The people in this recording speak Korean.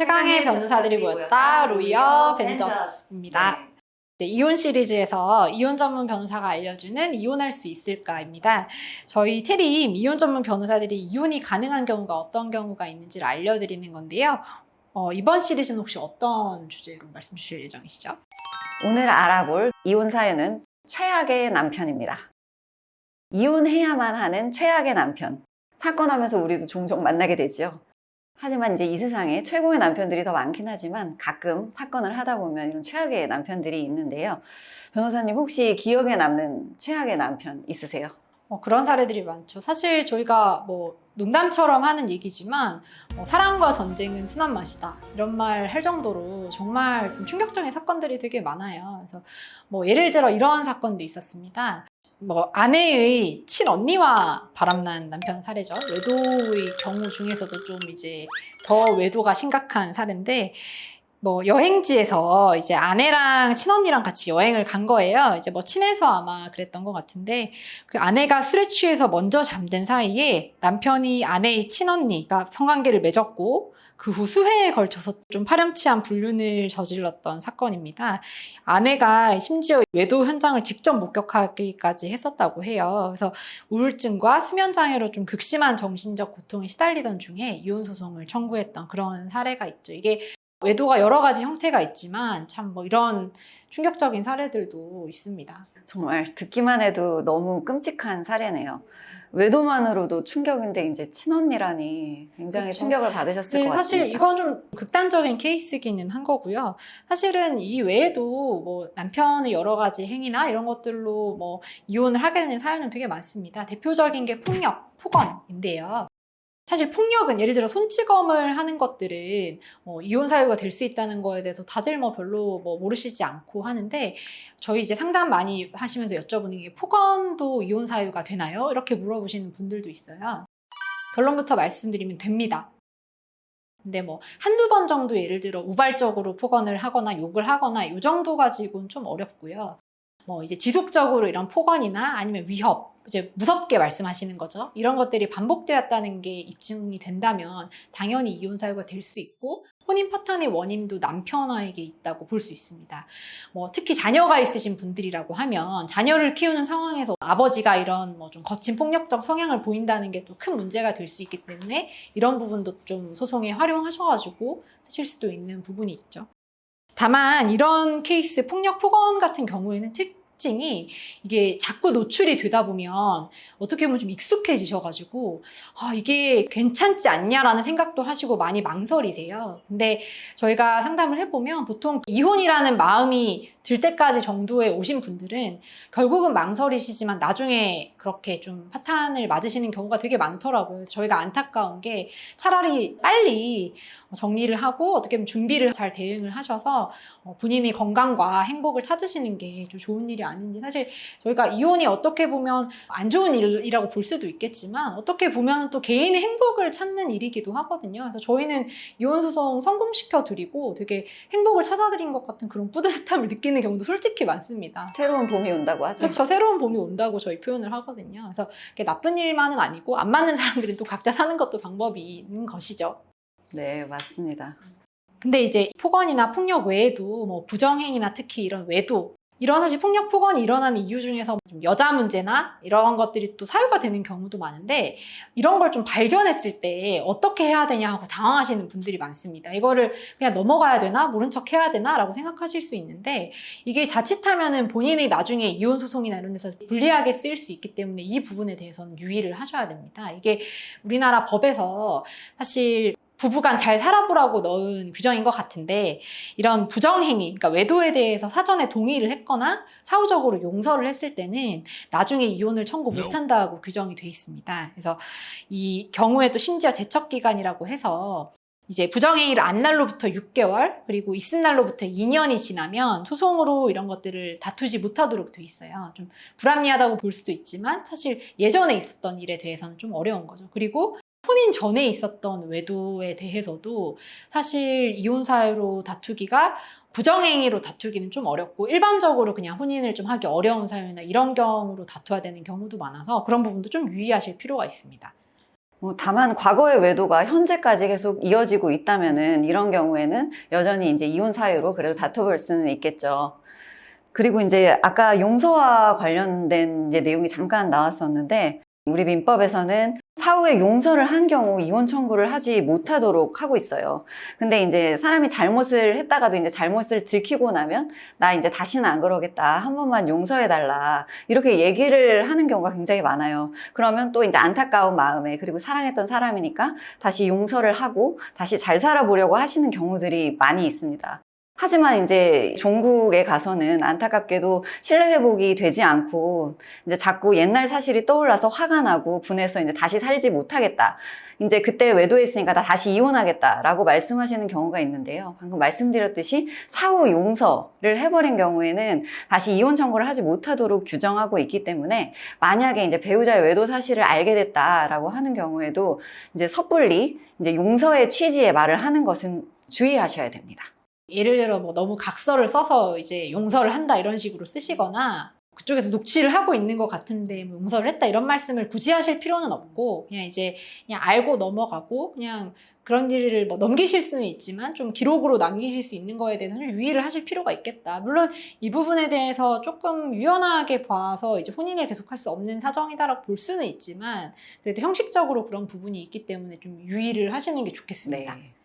최강의 변호사들이 모였다 로이어 벤저스입니다. 네, 이혼 시리즈에서 이혼 전문 변호사가 알려주는 이혼할 수 있을까입니다. 저희 테림 이혼 전문 변호사들이 이혼이 가능한 경우가 어떤 경우가 있는지를 알려드리는 건데요. 이번 시리즈는 혹시 어떤 주제로 말씀 주실 예정이시죠? 오늘 알아볼 이혼 사연은 최악의 남편입니다. 이혼해야만 하는 최악의 남편. 사건하면서 우리도 종종 만나게 되죠. 하지만 이제 이 세상에 최고의 남편들이 더 많긴 하지만 가끔 사건을 하다 보면 이런 최악의 남편들이 있는데요. 변호사님 혹시 기억에 남는 최악의 남편 있으세요? 그런 사례들이 많죠. 사실 저희가 농담처럼 하는 얘기지만 사랑과 전쟁은 순한 맛이다 이런 말 할 정도로 정말 좀 충격적인 사건들이 되게 많아요. 그래서 예를 들어 이런 사건도 있었습니다. 아내의 친언니와 바람난 남편 사례죠. 외도의 경우 중에서도 좀 이제 더 외도가 심각한 사례인데, 여행지에서 이제 아내랑 친언니랑 같이 여행을 간 거예요. 이제 친해서 아마 그랬던 것 같은데, 그 아내가 술에 취해서 먼저 잠든 사이에 남편이 아내의 친언니가 성관계를 맺었고, 그 후 수회에 걸쳐서 좀 파렴치한 불륜을 저질렀던 사건입니다. 아내가 심지어 외도 현장을 직접 목격하기까지 했었다고 해요. 그래서 우울증과 수면장애로 좀 극심한 정신적 고통에 시달리던 중에 이혼 소송을 청구했던 그런 사례가 있죠. 이게 외도가 여러 가지 형태가 있지만 참 이런 충격적인 사례들도 있습니다. 정말 듣기만 해도 너무 끔찍한 사례네요. 외도만으로도 충격인데 이제 친언니라니 굉장히 그렇죠. 충격을 받으셨을 것 같습니다. 사실 이건 좀 극단적인 케이스기는 한 거고요. 사실은 이 외에도 남편의 여러 가지 행위나 이런 것들로 이혼을 하게 되는 사연은 되게 많습니다. 대표적인 게 폭력, 폭언인데요. 사실 폭력은 예를 들어 손찌검을 하는 것들은 이혼 사유가 될 수 있다는 거에 대해서 다들 별로 모르시지 않고 하는데, 저희 이제 상담 많이 하시면서 여쭤보는 게 폭언도 이혼 사유가 되나요? 이렇게 물어보시는 분들도 있어요. 결론부터 말씀드리면 됩니다. 근데 한두 번 정도 예를 들어 우발적으로 폭언을 하거나 욕을 하거나 이 정도 가지고는 좀 어렵고요. 이제 지속적으로 이런 폭언이나 아니면 위협, 이제 무섭게 말씀하시는 거죠. 이런 것들이 반복되었다는 게 입증이 된다면 당연히 이혼 사유가 될 수 있고, 혼인 파탄의 원인도 남편에게 있다고 볼 수 있습니다. 특히 자녀가 있으신 분들이라고 하면 자녀를 키우는 상황에서 아버지가 이런 좀 거친 폭력적 성향을 보인다는 게 또 큰 문제가 될 수 있기 때문에 이런 부분도 좀 소송에 활용하셔가지고 쓰실 수도 있는 부분이 있죠. 다만 이런 케이스, 폭력, 폭언 같은 경우에는 특징이 이게 자꾸 노출이 되다 보면 어떻게 보면 좀 익숙해지셔가지고 이게 괜찮지 않냐라는 생각도 하시고 많이 망설이세요. 근데 저희가 상담을 해보면 보통 이혼이라는 마음이 들 때까지 정도에 오신 분들은 결국은 망설이시지만 나중에 그렇게 좀 파탄을 맞으시는 경우가 되게 많더라고요. 저희가 안타까운 게 차라리 빨리 정리를 하고 어떻게 보면 준비를 잘 대응을 하셔서 본인의 건강과 행복을 찾으시는 게 좀 좋은 일이 아닌지. 사실 저희가 이혼이 어떻게 보면 안 좋은 일이라고 볼 수도 있겠지만 어떻게 보면 또 개인의 행복을 찾는 일이기도 하거든요. 그래서 저희는 이혼 소송 성공시켜 드리고 되게 행복을 찾아드린 것 같은 그런 뿌듯함을 느끼는 경우도 솔직히 많습니다. 새로운 봄이 온다고 하죠. 그렇죠. 새로운 봄이 온다고 저희 표현을 하거든요. 그래서 그게 나쁜 일만은 아니고 안 맞는 사람들은 또 각자 사는 것도 방법인 것이죠. 네, 맞습니다. 근데 이제 폭언이나 폭력 외에도 부정행위나 특히 이런 외도, 이런 사실 폭력, 폭언이 일어나는 이유 중에서 좀 여자 문제나 이런 것들이 또 사유가 되는 경우도 많은데, 이런 걸 좀 발견했을 때 어떻게 해야 되냐 하고 당황하시는 분들이 많습니다. 이거를 그냥 넘어가야 되나? 모른 척 해야 되나? 라고 생각하실 수 있는데, 이게 자칫하면은 본인이 나중에 이혼 소송이나 이런 데서 불리하게 쓰일 수 있기 때문에 이 부분에 대해서는 유의를 하셔야 됩니다. 이게 우리나라 법에서 사실 부부간 잘 살아보라고 넣은 규정인 것 같은데, 이런 부정행위, 그러니까 외도에 대해서 사전에 동의를 했거나 사후적으로 용서를 했을 때는 나중에 이혼을 청구 못한다고 규정이 돼 있습니다. 그래서 이 경우에도 심지어 제척기간이라고 해서 이제 부정행위를 안 날로부터 6개월, 그리고 있은 날로부터 2년이 지나면 소송으로 이런 것들을 다투지 못하도록 돼 있어요. 좀 불합리하다고 볼 수도 있지만 사실 예전에 있었던 일에 대해서는 좀 어려운 거죠. 그리고 혼인 전에 있었던 외도에 대해서도 사실 이혼 사유로 다투기가, 부정행위로 다투기는 좀 어렵고 일반적으로 그냥 혼인을 좀 하기 어려운 사유나 이런 경우로 다투어야 되는 경우도 많아서 그런 부분도 좀 유의하실 필요가 있습니다. 다만 과거의 외도가 현재까지 계속 이어지고 있다면은 이런 경우에는 여전히 이제 이혼 사유로 그래도 다퉈볼 수는 있겠죠. 그리고 이제 아까 용서와 관련된 이제 내용이 잠깐 나왔었는데 우리 민법에서는 사후에 용서를 한 경우 이혼 청구를 하지 못하도록 하고 있어요. 근데 이제 사람이 잘못을 했다가도 이제 잘못을 들키고 나면 나 이제 다시는 안 그러겠다. 한 번만 용서해달라. 이렇게 얘기를 하는 경우가 굉장히 많아요. 그러면 또 이제 안타까운 마음에 그리고 사랑했던 사람이니까 다시 용서를 하고 다시 잘 살아보려고 하시는 경우들이 많이 있습니다. 하지만 이제 종국에 가서는 안타깝게도 신뢰 회복이 되지 않고 이제 자꾸 옛날 사실이 떠올라서 화가 나고 분해서 이제 다시 살지 못하겠다. 이제 그때 외도했으니까 나 다시 이혼하겠다라고 말씀하시는 경우가 있는데요. 방금 말씀드렸듯이 사후 용서를 해버린 경우에는 다시 이혼 청구를 하지 못하도록 규정하고 있기 때문에 만약에 이제 배우자의 외도 사실을 알게 됐다라고 하는 경우에도 이제 섣불리 이제 용서의 취지의 말을 하는 것은 주의하셔야 됩니다. 예를 들어 뭐 너무 각서를 써서 이제 용서를 한다 이런 식으로 쓰시거나 그쪽에서 녹취를 하고 있는 것 같은데 뭐 용서를 했다 이런 말씀을 굳이 하실 필요는 없고 그냥 이제 그냥 알고 넘어가고 그냥 그런 일을 뭐 넘기실 수는 있지만 좀 기록으로 남기실 수 있는 거에 대해서는 유의를 하실 필요가 있겠다. 물론 이 부분에 대해서 조금 유연하게 봐서 이제 혼인을 계속할 수 없는 사정이다라고 볼 수는 있지만 그래도 형식적으로 그런 부분이 있기 때문에 좀 유의를 하시는 게 좋겠습니다. 네.